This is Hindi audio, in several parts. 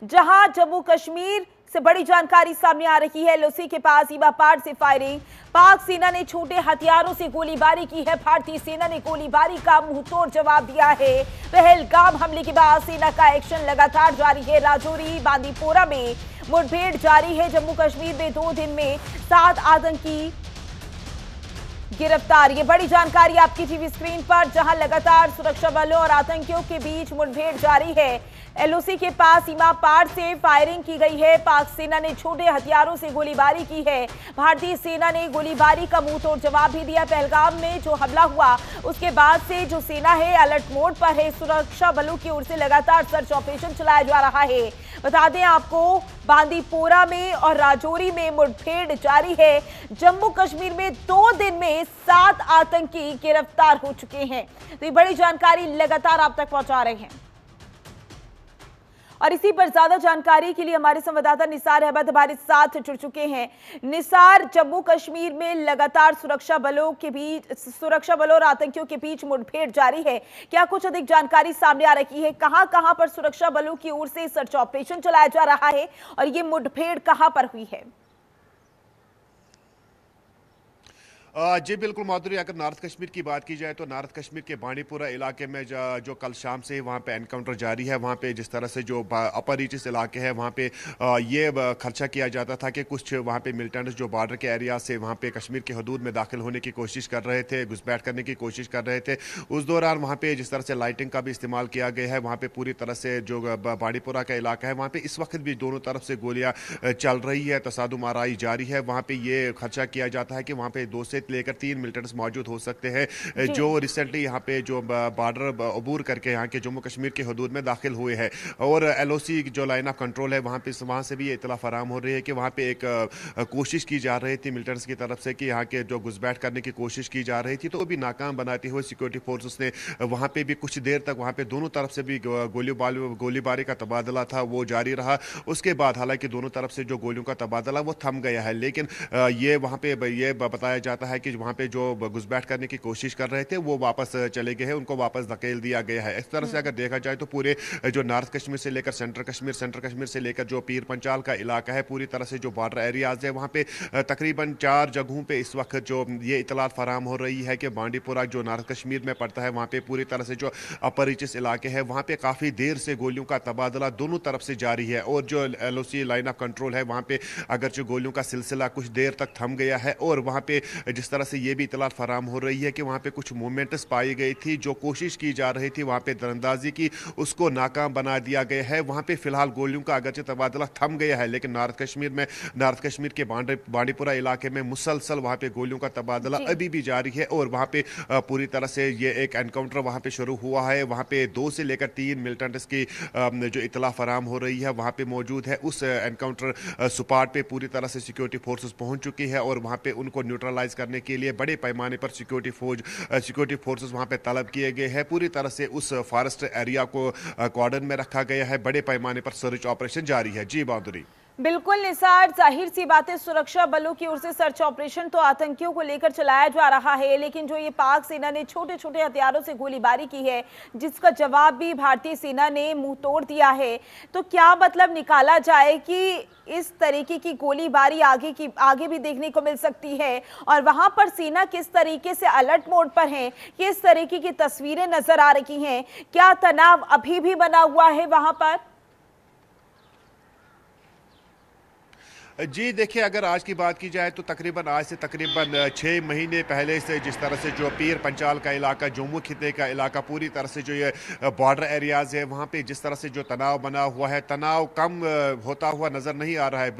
जहां जम्मू कश्मीर से बड़ी जानकारी सामने आ रही है। एलओसी के पास ईमापाड़ से फायरिंग, पाक सेना ने छोटे हथियारों से गोलीबारी की है। भारतीय सेना ने गोलीबारी का मुंहतोड़ जवाब दिया है। पहलगाम हमले के बाद सेना का एक्शन लगातार जारी है। राजौरी बांदीपोरा में मुठभेड़ जारी है। जम्मू कश्मीर में 2 दिन में 7 आतंकी गिरफ्तार। ये बड़ी जानकारी आपकी टीवी स्क्रीन पर, जहां लगातार सुरक्षा बलों और आतंकियों के बीच मुठभेड़ जारी है। एलओसी के पास ईमापाड़ से फायरिंग की गई है। पाक सेना ने छोटे हथियारों से गोलीबारी की है। भारतीय सेना ने गोलीबारी का मुंहतोड़ जवाब भी दिया। पहलगाम में जो हमला हुआ उसके बाद से जो सेना है अलर्ट मोड पर है। सुरक्षा बलों की ओर से लगातार सर्च ऑपरेशन चलाया जा रहा है। बता दें आपको, बांदीपोरा में और राजौरी में मुठभेड़ जारी है। जम्मू कश्मीर में 2 दिन में 7 आतंकी गिरफ्तार हो चुके हैं। तो ये बड़ी जानकारी लगातार आप तक पहुंचा रहे हैं। और इसी पर ज्यादा जानकारी के लिए हमारे संवाददाता निसार अहमद हमारे साथ जुड़ चुके हैं। निसार, जम्मू कश्मीर में लगातार सुरक्षा बलों और आतंकियों के बीच मुठभेड़ जारी है। क्या कुछ अधिक जानकारी सामने आ रही है? कहां कहां पर सुरक्षा बलों की ओर से सर्च ऑपरेशन चलाया जा रहा है और ये मुठभेड़ कहां पर हुई है? जी बिल्कुल माधुरी, अगर नॉर्थ कश्मीर की बात की जाए तो नॉर्थ कश्मीर के बांडीपुरा इलाके में जो कल शाम से वहाँ पे एनकाउंटर जारी है। वहाँ पे जिस तरह से जो अपर रीचेस इलाके हैं वहाँ पे ये खर्चा किया जाता था कि कुछ वहाँ पे मिलिटेंट्स जो बॉर्डर के एरिया से वहाँ पे कश्मीर के हदूद में दाखिल होने की कोशिश कर रहे थे, घुसपैठ करने की कोशिश कर रहे थे। उस दौरान वहाँ पे जिस तरह से लाइटिंग का भी इस्तेमाल किया गया है। वहाँ पे पूरी तरह से जो बांडीपुरा का इलाका है वहाँ पे इस वक्त भी दोनों तरफ से गोलियाँ चल रही है, तसादुम आराई जारी है। वहाँ पे ये खर्चा किया जाता है कि वहाँ पे 2 से लेकर 3 मिलिटेंट्स मौजूद हो सकते हैं जो रिसेंटली यहाँ पे जो बॉर्डर अबूर करके यहाँ के जम्मू कश्मीर के हदूद में दाखिल हुए हैं। और एलओसी जो लाइन ऑफ कंट्रोल है वहाँ से भी ये इतला फराम हो रही है कि वहाँ पे एक कोशिश की जा रही थी मिलिटेंट्स की तरफ से कि यहाँ के जो घुसपैठ करने की कोशिश की जा रही थी, तो भी नाकाम बनाते हुए सिक्योरिटी फोर्सेस ने वहाँ पे भी कुछ देर तक वहाँ पे दोनों तरफ से भी गोलीबारी का तबादला था वो जारी रहा। उसके बाद हालांकि दोनों तरफ से जो गोलियों का तबादला वो थम गया है, लेकिन ये वहाँ पे ये बताया जाता है कि वहाँ पे जो घुसपैठ करने की कोशिश कर रहे थे वो वापस चले गए हैं, उनको वापस धकेल दिया गया है। इस तरह से अगर देखा जाए तो पूरे जो नॉर्थ कश्मीर से लेकर सेंट्रल कश्मीर से लेकर जो पीर पंचाल का इलाका है, पूरी तरह से जो बॉर्डर एरियाज है वहाँ पे तकरीबन 4 जगहों पे इस वक्त जो ये इतलात फराम हो रही है कि बांडीपुरा जो नॉर्थ कश्मीर में पड़ता है वहाँ पे पूरी तरह से जो अपर रीचेस इलाके हैं वहाँ पे काफ़ी देर से गोलियों का तबादला दोनों तरफ से जारी है। और जो एलओसी लाइन ऑफ कंट्रोल है वहाँ पे अगर जो गोलियों का सिलसिला कुछ देर तक थम गया है और वहाँ पे जिस तरह से ये भी इतलात फराम हो रही है कि वहाँ पे कुछ मूवमेंट्स पाई गई थी, जो कोशिश की जा रही थी वहाँ पे दरअंदाजी की, उसको नाकाम बना दिया गया है। वहाँ पे फिलहाल गोलियों का अगरचे तबादला थम गया है, लेकिन नॉर्थ कश्मीर के बांडीपुरा इलाके में मुसलसल वहाँ पे गोलियों का तबादला अभी भी जारी है। और वहाँ पे पूरी तरह से ये एक एनकाउंटर वहाँ पे शुरू हुआ है। वहाँ पे 2 से लेकर 3 मिलिटेंट्स की जो इतला फराम हो रही है वहाँ पे मौजूद है। उस एनकाउंटर स्पॉट पे पूरी तरह से सिक्योरिटी फोर्सेस पहुँच चुकी है और वहाँ पे उनको न्यूट्रलाइज करने के लिए बड़े पैमाने पर सिक्योरिटी फोर्सेस वहां पे तलब किए गए हैं। पूरी तरह से उस फॉरेस्ट एरिया को कॉर्डन में रखा गया है। बड़े पैमाने पर सर्च ऑपरेशन जारी है। जी माधुरी। बिल्कुल निसार, जाहिर सी बात है सुरक्षा बलों की ओर से सर्च ऑपरेशन तो आतंकियों को लेकर चलाया जा रहा है, लेकिन जो ये पाक सेना ने छोटे छोटे हथियारों से गोलीबारी की है जिसका जवाब भी भारतीय सेना ने मुंह तोड़ दिया है, तो क्या मतलब निकाला जाए कि इस तरीके की गोलीबारी आगे भी देखने को मिल सकती है? और वहां पर सेना किस तरीके से अलर्ट मोड पर है, किस तरीके की तस्वीरें नजर आ रही हैं? क्या तनाव अभी भी बना हुआ है वहां पर? जी देखिए, अगर आज की बात की जाए तो आज से तकरीबन 6 महीने पहले से जिस तरह से जो पीर पंचाल का इलाका, जम्मू खिते का इलाका, पूरी तरह से जो ये बॉर्डर एरियाज है वहाँ पे जिस तरह से जो तनाव बना हुआ है, तनाव कम होता हुआ नज़र नहीं आ रहा है,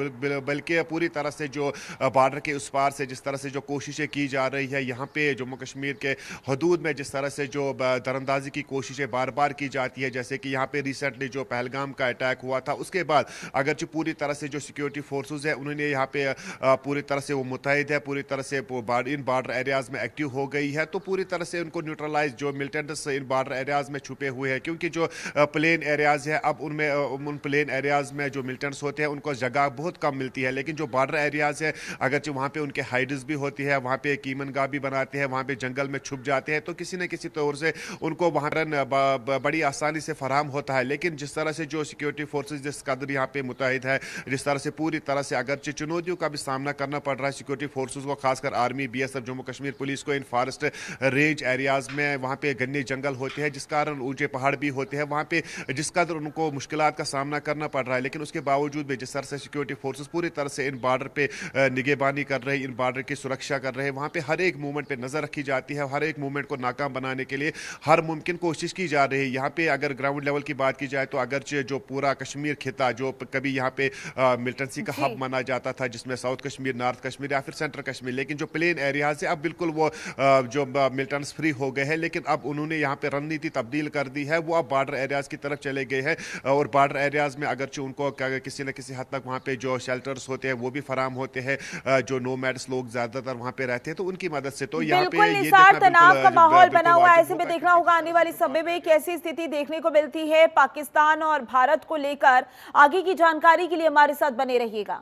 बल्कि पूरी तरह से जो बॉर्डर के उस पार से जिस तरह से जो कोशिशें की जा रही है यहाँ पे जम्मू कश्मीर के हदूद में, जिस तरह से जो दरअंदाजी की कोशिशें बार बार की जाती है, जैसे कि यहाँ पे रिसेंटली जो पहलगाम का अटैक हुआ था उसके बाद अगरचे पूरी तरह से जो सिक्योरिटी फोर्सेज फोर्सेज है उन्होंने यहाँ पे पूरी तरह से वो मुतहिद है, पूरी तरह से इन बॉर्डर एरियाज में एक्टिव हो गई है, तो पूरी तरह से उनको न्यूट्रलाइज जो मिलिटेंट्स इन बॉर्डर एरियाज में छुपे हुए हैं, क्योंकि जो प्लेन एरियाज है अब उनमें उन प्लेन एरियाज में जो मिलिटेंट्स होते हैं उनको जगह बहुत कम मिलती है, लेकिन जो बॉर्डर एरियाज है अगर वहाँ पे उनके हाइड्स भी होती है, वहाँ पे कीमन गाह भी बनाते हैं, वहाँ पे जंगल में छुप जाते हैं, तो किसी न किसी तौर से उनको वहाँ पर बड़ी आसानी से फराहम होता है। लेकिन जिस तरह से जो सिक्योरिटी फोर्सेज जिस कदर यहाँ पे मुतहिद है, जिस तरह से पूरी तरह से अगर चुनौतियों का भी सामना करना पड़ रहा है सिक्योरिटी फोर्सेज को, खासकर army, BSF, Jammu Kashmir police को इन फॉरेस्ट रेंज एरियाज में वहाँ पे घने जंगल होते हैं, जिस कारण ऊंचे पहाड़ भी होते हैं, वहाँ पे जिस कदर उनको मुश्किलात का सामना करना पड़ रहा है, लेकिन उसके बावजूद भी जिस तरह से सिक्योरिटी फोर्सेज पूरी तरह से इन बॉर्डर पे निगहबानी कर रहे हैं, इन बॉर्डर की सुरक्षा कर रहे हैं, वहाँ पे हर एक मूवमेंट पे नजर रखी जाती है, हर एक मूवमेंट को नाकाम बनाने के लिए हर मुमकिन कोशिश की जा रही है। यहाँ पे अगर ग्राउंड लेवल की बात की जाए तो अगरचे जो पूरा कश्मीर खिता जो कभी यहाँ पे मिलिटेंसी का हब माना जाता था, जिसमें साउथ कश्मीर, नॉर्थ कश्मीर या फिर सेंट्रल कश्मीर, लेकिन जो प्लेन एरियाज है अब बिल्कुल वो जो मिलिटेंट्स फ्री हो गए हैं, लेकिन अब उन्होंने यहाँ पे रणनीति तब्दील कर दी है, वो अब बॉर्डर एरियाज की तरफ चले गए हैं, और बॉर्डर एरियाज में अगरचे उनको किसी न किसी हद तक वहाँ पे जो शेल्टर्स होते हैं वो भी फराम होते हैं, जो नोमैड्स लोग ज्यादातर वहाँ पे रहते हैं, तो उनकी मदद से तो यहाँ पे ये तनाव का माहौल बना हुआ है। ऐसे में देखना होगा आने वाले समय में कैसी स्थिति देखने को मिलती है। पाकिस्तान और भारत को लेकर आगे की जानकारी के लिए हमारे साथ बने रहिएगा।